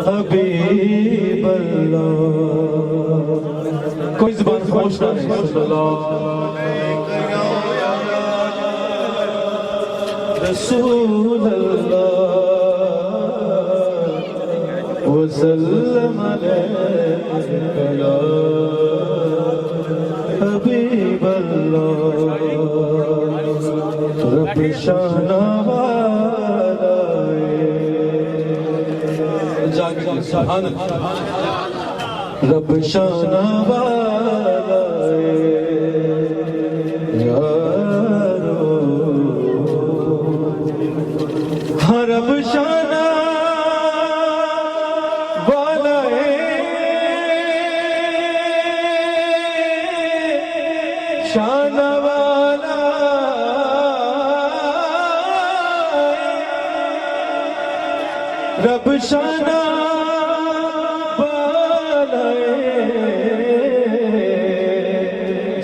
حبیب اللہ کوئی زبان خاموش نہ رہے صلی اللہ رسول اللہ وسلم علیہ یا حبیب اللہ رب شانہ والا سبحان اللہ رب شانہ والا یارو ہاں رب شانہ والا شانہ والا رب شانہ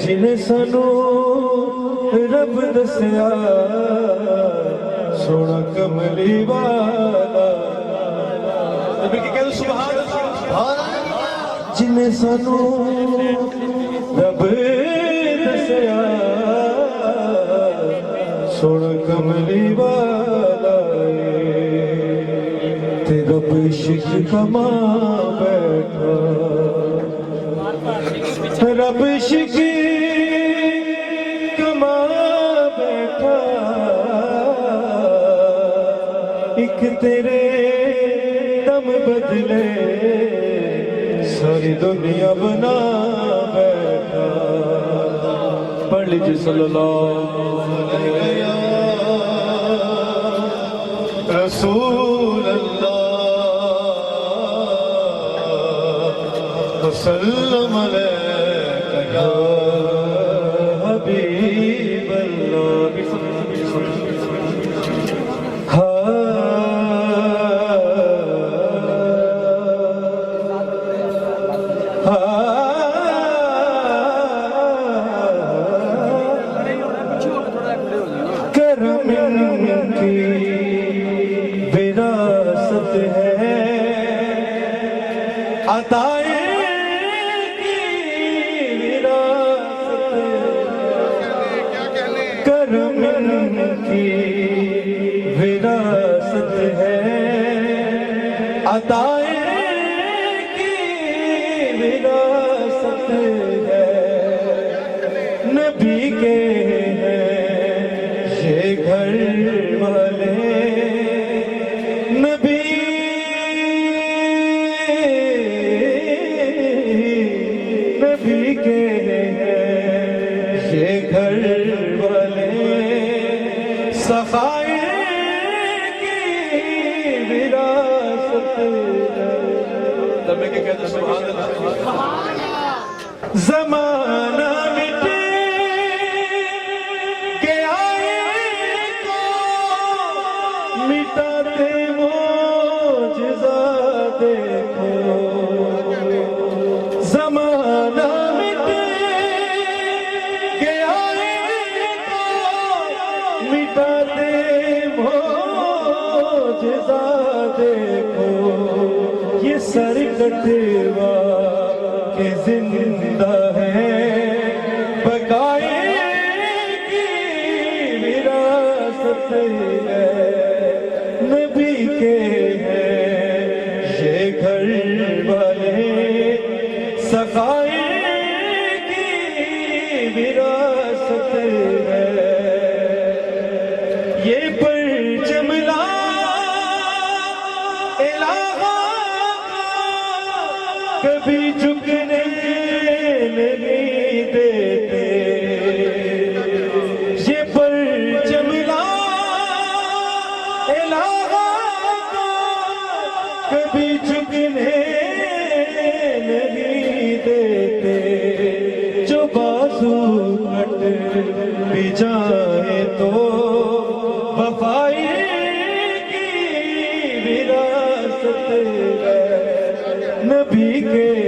جنہیں سانو رب دسیا سونا کملی والا نبی کی کہہ دو سبحان اللہ جنہیں سانو رب دسیا سونا کملی والا تے رب عشق کما بیٹھا رب عشق کما بیٹھا ایک تیرے دم بدلے ساری دنیا بنا بیٹھا پڑھ لیجئے صلی اللہ علیہ رسول اللہ وسلم علیہ یا حبیب اللہ کرم کی وراثت ہے عطائے کرم کی وراثت ہے عطائے کی وراثت ہے نبی کے ہیں یہ گھر والے نبی کے ہیں یہ گھر صفائی کی وراثت تمہیں کہ کہتے سبحان اللہ زمانہ مٹے گیا کو مٹاتے معجزات دیکھو زمانہ مٹاتے معجزات دیکھو یہ سر کٹوا کے زندہ ہے بقائے کی وراثت ہے نبی کے ہیں یہ گھر والے سقائے کی وراثت ہے یہ پرچم لا الہ کبھی جھکنے نہیں دیتے یہ پرچم لا الہ کبھی جھکنے نہیں دیتے جو بازو کٹ بھی جائے تو وفائی کی وراثت ہے نبی کے